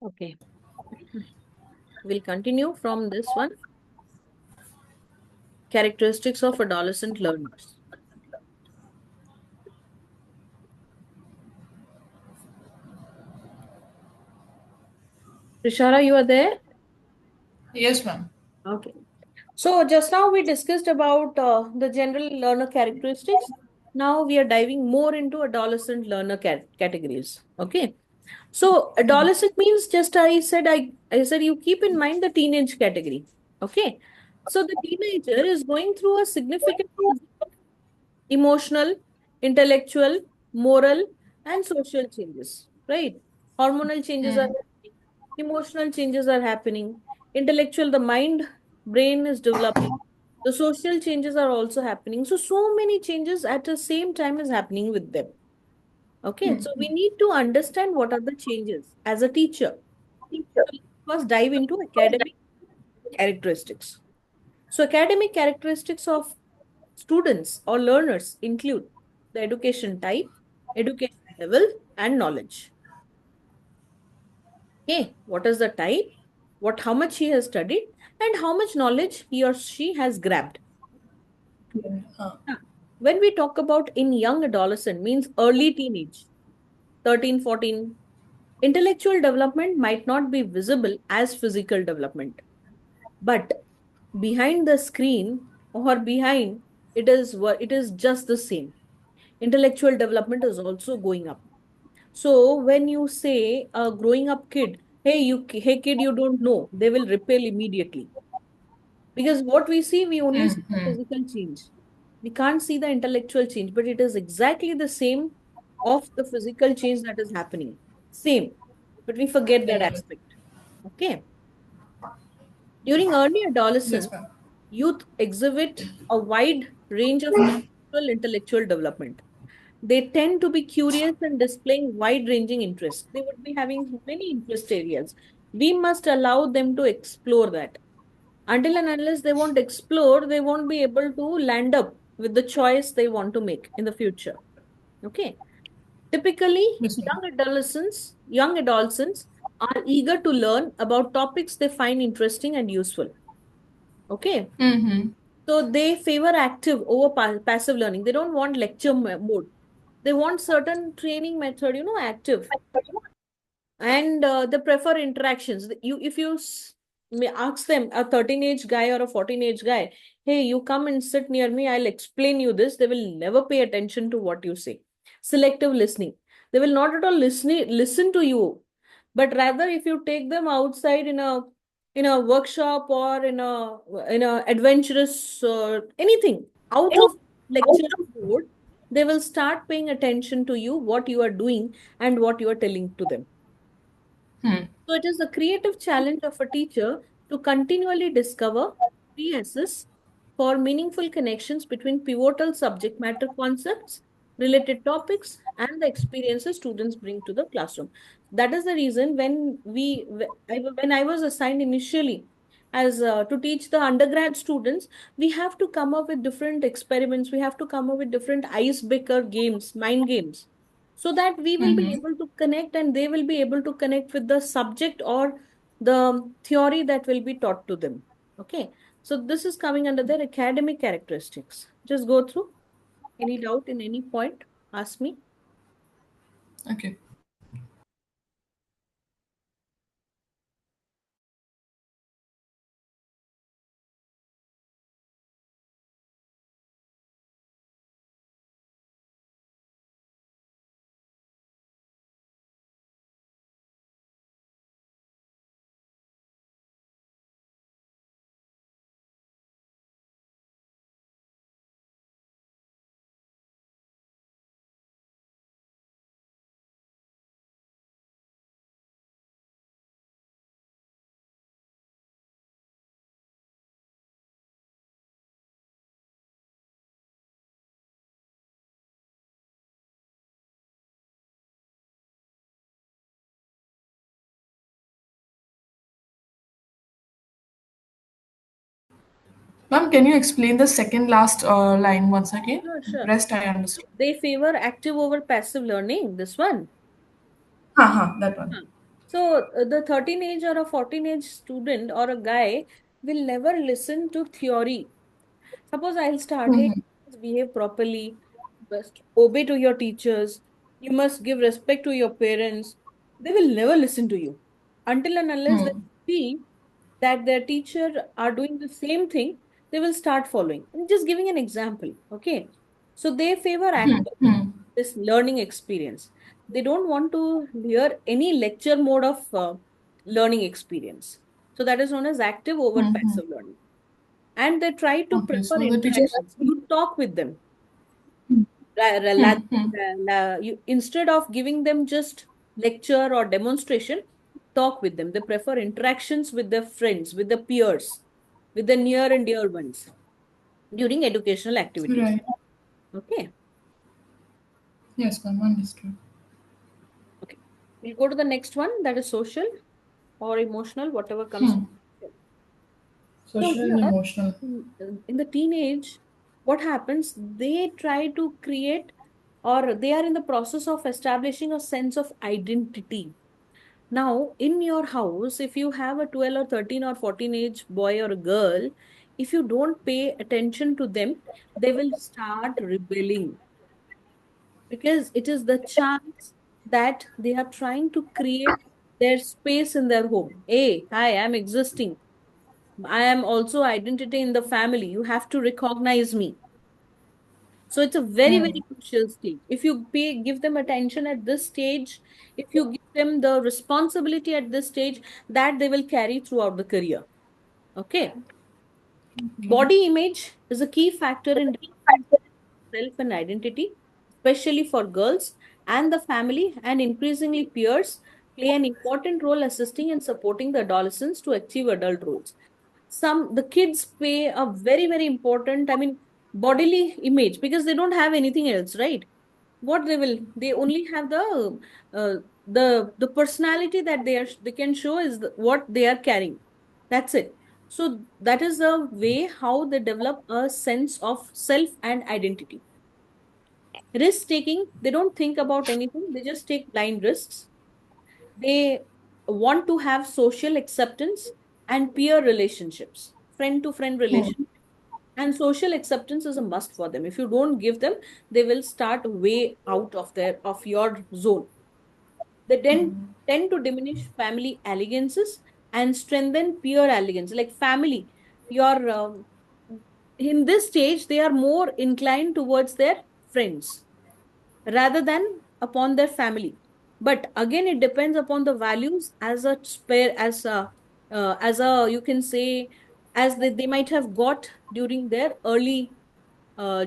Okay, we'll continue from this one. Characteristics of adolescent learners. Rishara, you are there? Yes, ma'am. Okay. So just now we discussed about the general learner characteristics. Now we are diving more into adolescent learner categories. Okay. So adolescent means just I said you keep in mind the teenage category. Okay. So the teenager is going through a significant physical, emotional, intellectual, moral, and social changes. Right. Hormonal changes are happening, emotional changes are happening, intellectual, the mind, brain is developing. The social changes are also happening. So many changes at the same time is happening with them. Okay, so we need to understand what are the changes as a teacher. So let's first dive into academic characteristics. So academic characteristics of students or learners include the education type, education level, and knowledge. Okay, what is the type? How much he has studied, and how much knowledge he or she has grabbed. Uh, Now, when we talk about in young adolescent means early teenage, 13, 14, intellectual development might not be visible as physical development, but behind the screen or behind it is what it is just the same. Intellectual development is also going up. So when you say a growing up kid, hey kid, you don't know, they will repel immediately. Because what we see, we only see the physical change. We can't see the intellectual change, but it is exactly the same of the physical change that is happening. Same, but we forget that aspect. Okay. During early yes, adolescence, ma'am. youth exhibit a wide range of natural intellectual development. They tend to be curious and displaying wide-ranging interests. They would be having many interest areas. We must allow them to explore that. Until and unless they won't explore, they won't be able to land up with the choice they want to make in the future. Okay. Typically, Yes, ma'am. young adolescents are eager to learn about topics they find interesting and useful. Okay. Mm-hmm. So they favor active over passive learning. They don't want lecture mode. They want certain training method, active. And they prefer interactions. If you may ask them, a 13 age guy or a 14 age guy, hey, you come and sit near me, I'll explain you this. They will never pay attention to what you say. Selective listening. They will not at all listen to you, but rather if you take them outside in a workshop or in a adventurous anything out of lecture mode, they will start paying attention to you, what you are doing and what you are telling to them. So it is a creative challenge of a teacher to continually discover, reassess for meaningful connections between pivotal subject matter concepts, related topics, and the experiences students bring to the classroom. That is the reason when I was assigned initially as to teach the undergrad students, we have to come up with different experiments. We have to come up with different icebreaker games, mind games, so that we will be Mm-hmm. able to connect and they will be able to connect with the subject or the theory that will be taught to them. Okay. So this is coming under their academic characteristics. Just go through. Any doubt in any point? Ask me. Okay. Ma'am, can you explain the second last line once again? Sure. Rest I understood. They favor active over passive learning, this one. That one. Huh. So the 13 age or a 14 age student or a guy will never listen to theory. Suppose I'll start, hey, Mm-hmm. behave properly, must obey to your teachers, you must give respect to your parents. They will never listen to you until and unless they Hmm. see that their teacher are doing the same thing, they will start following. I'm just giving an example, okay? So they favor active Hmm. this learning experience. They don't want to hear any lecture mode of learning experience. So that is known as active over Hmm. passive learning. And they try to Okay, prefer so the teacher has interactions. to. You talk with them. Hmm. Hmm. Instead of giving them just lecture or demonstration, talk with them. They prefer interactions with their friends, with the peers, with the near and dear ones during educational activities. Right. Okay. Yes, ma'am, understood. Okay. We'll go to the next one, that is social or emotional, whatever comes. Hmm. So Social and here, emotional. in the teenage, what happens? They try to create, or they are in the process of establishing a sense of identity. Now, in your house, if you have a 12 or 13 or 14 age boy or a girl, if you don't pay attention to them, they will start rebelling because it is the chance that they are trying to create their space in their home. Hey, hi, I'm existing. I am also identity in the family. You have to recognize me. So it's a very, Hmm. very crucial stage. If you give them attention at this stage, if you give them the responsibility at this stage, that they will carry throughout the career. Okay. Okay. Body image is a key factor in self and identity, especially for girls and the family, and increasingly peers play an important role assisting and supporting the adolescents to achieve adult roles. The kids play a very, very important, I mean, bodily image because they don't have anything else, right? What they only have uh, the personality that they can show is what they are carrying. That's it. So that is the way how they develop a sense of self and identity. Risk taking, they don't think about anything, they just take blind risks. They want to have social acceptance and peer relationships, friend to friend Hmm. relation. And social acceptance is a must for them. If you don't give them, they will start way out of your zone. They then tend to diminish family allegiances and strengthen peer allegiance. Like family, your in this stage, they are more inclined towards their friends rather than upon their family. But again, it depends upon the values as a spare as a you can say as they might have got during their early uh,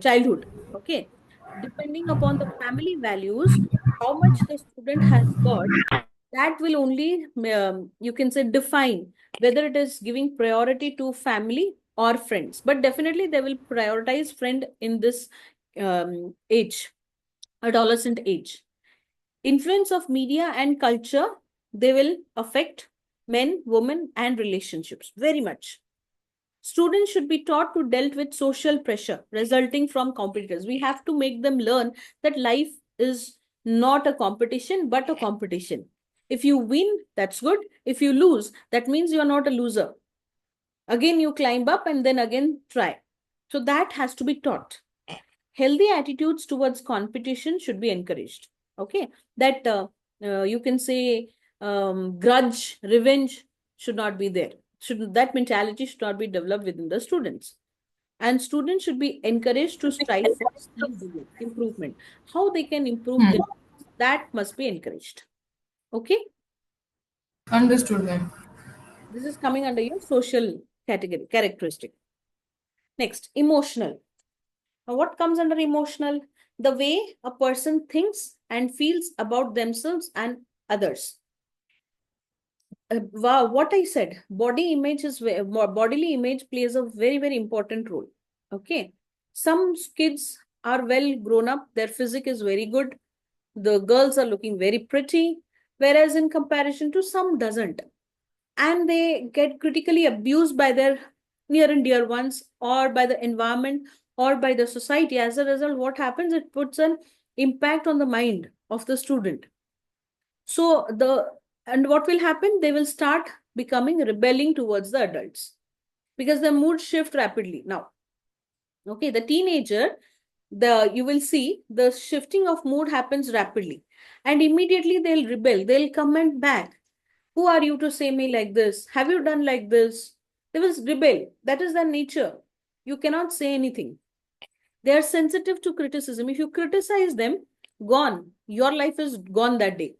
childhood. Okay, depending upon the family values, how much the student has got, that will only you can say define whether it is giving priority to family or friends. But definitely they will prioritize friend in this age, adolescent age. Influence of media and culture, they will affect men, women, and relationships very much. Students should be taught to deal with social pressure resulting from competitors. We have to make them learn that life is not a competition, but a competition. If you win, that's good. If you lose, that means you're not a loser. Again, you climb up and then again try. So that has to be taught. Healthy attitudes towards competition should be encouraged. Okay, that you can say grudge, revenge should not be there. Should that mentality should not be developed within the students. And students should be encouraged to strive for improvement. How they can improve Hmm. them, that must be encouraged. Okay, Understood, ma'am. this is coming under your social category characteristic. Next, emotional. Now, what comes under emotional? The way a person thinks and feels about themselves and others. Wow, what I said, body image is bodily image plays a very, very important role. Okay. Some kids are well grown up, their physique is very good. The girls are looking very pretty, whereas in comparison to some doesn't. And they get critically abused by their near and dear ones, or by the environment, or by the society. As a result, what happens? It puts an impact on the mind of the student. So and what will happen? They will start becoming rebelling towards the adults because the mood shift rapidly. Now, okay, the teenager, you will see the shifting of mood happens rapidly, and immediately they'll rebel. They'll comment back. Who are you to say me like this? Have you done like this? They will rebel. That is their nature. You cannot say anything. They are sensitive to criticism. If you criticize them, gone. Your life is gone that day.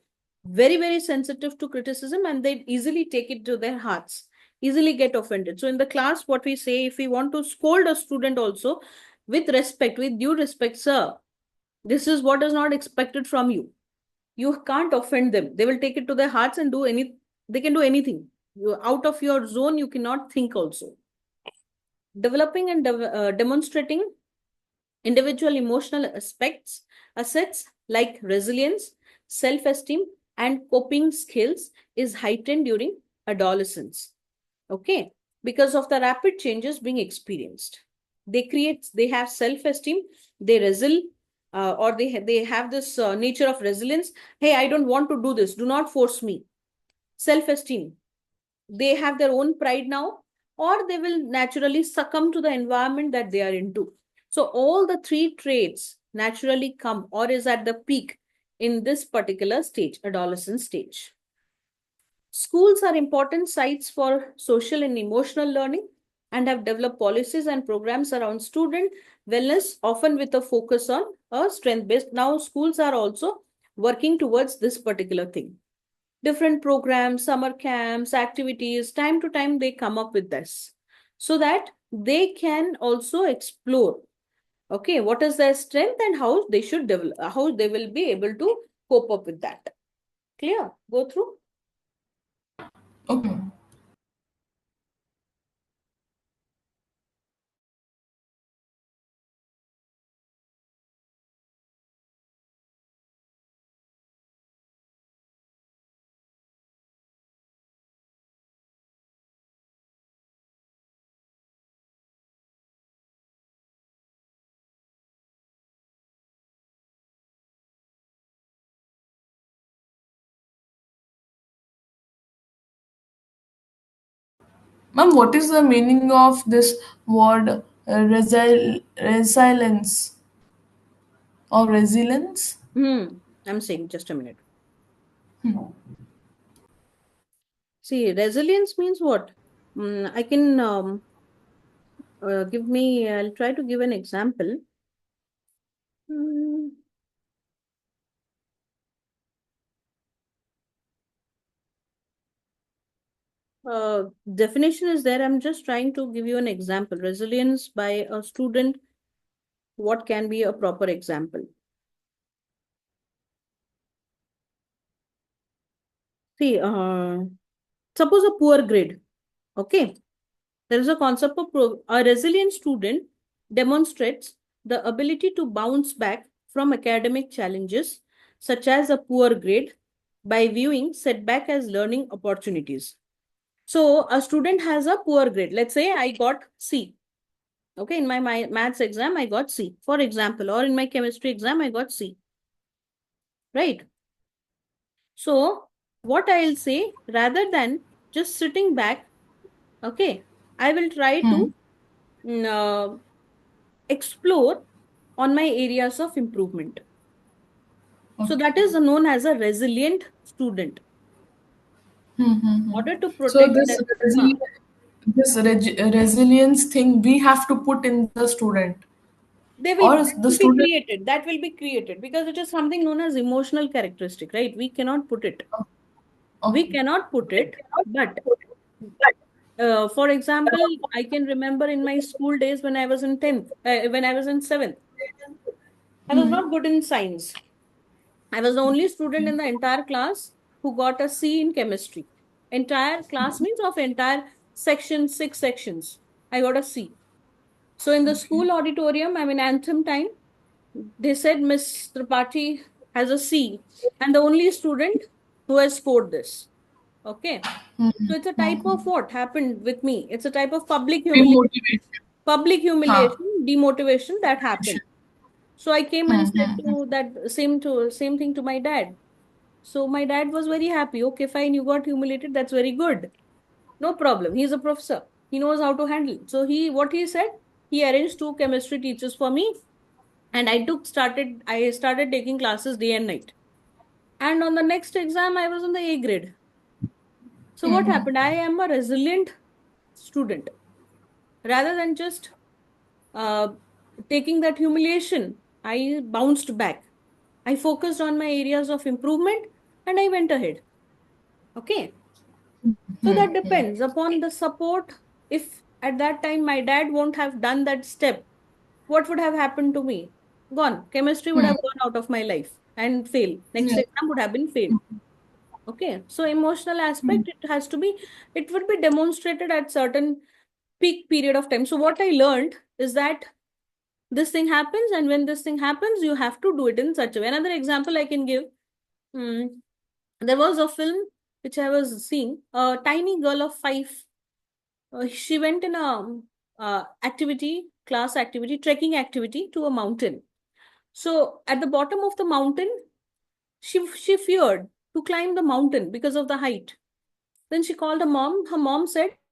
Very, very sensitive to criticism, and they easily take it to their hearts, easily get offended. So, in the class, what we say, if we want to scold a student also, with respect, with due respect, sir, this is what is not expected from you. You can't offend them. They will take it to their hearts and they can do anything. You out of your zone, you cannot think also. Developing and demonstrating individual emotional assets like resilience, self-esteem, and coping skills is heightened during adolescence. Okay, because of the rapid changes being experienced, they have self-esteem, they or they have this nature of resilience. Hey, I don't want to do this. Do not force me. Self-esteem. They have their own pride now, or they will naturally succumb to the environment that they are into. So all the three traits naturally come or is at the peak in this particular stage, adolescent stage. Schools are important sites for social and emotional learning and have developed policies and programs around student wellness, often with a focus on a strength-based. Now, schools are also working towards this particular thing. Different programs, summer camps, activities, time to time they come up with this so that they can also explore, okay, what is their strength and how they should develop, how they will be able to cope up with that. Clear? Go through. Okay. Ma'am, what is the meaning of this word resilience or resilience? I'm saying just a minute. See, resilience means what? I can I'll try to give an example. Hmm. Definition is there. I'm just trying to give you an example. Resilience by a student. What can be a proper example? See, suppose a poor grade. Okay. There is a concept of a resilient student demonstrates the ability to bounce back from academic challenges, such as a poor grade, by viewing setback as learning opportunities. So a student has a poor grade. Let's say I got C. Okay, in my maths exam, I got C, for example, or in my chemistry exam, I got C. Right? So what I'll say, rather than just sitting back, okay, I will try to explore on my areas of improvement. So Okay. that is known as a resilient student. In order to So protect this that, huh, resilience thing we have to put in the student, or that the will be student. created. That will be created because it is something known as emotional characteristic, right? We cannot put it. We Okay. cannot put it, but for example, I can remember in my school days when I was in 10th, when I was in 7th, I was not good in science. I was the only student in the entire class who got a C in chemistry. Entire class means of entire section, 6 sections. I got a C. So in the Okay. school auditorium, I mean anthem time, they said Miss Tripathi has a C and the only student who has scored this. Okay. Hmm. So it's a type of what happened with me. It's a type of Demotivation. public Huh. demotivation that happened. So I came and said Hmm. to that same thing to my dad. So my dad was very happy. Okay, fine, you got humiliated. That's very good. No problem. He's a professor. He knows how to handle. So what he said, he arranged two chemistry teachers for me, and I started taking classes day and night. And on the next exam, I was on the A grade. So what happened? I am a resilient student. Rather than just uh, taking that humiliation, I bounced back. I focused on my areas of improvement and I went ahead. Okay. So that depends upon the support. If at that time my dad won't have done that step, what would have happened to me? Gone. Chemistry would Hmm. have gone out of my life and fail. Next Yeah. exam would have been failed. Okay. So emotional aspect, it would be demonstrated at certain peak period of time. So what I learned is that this thing happens, and when this thing happens, you have to do it in such a way. Another example I can give. mm, there was a film which I was seeing. A tiny girl of 5. She went in a class activity, trekking activity to a mountain. So at the bottom of the mountain, she feared to climb the mountain because of the height. Then she called her mom. Her mom said,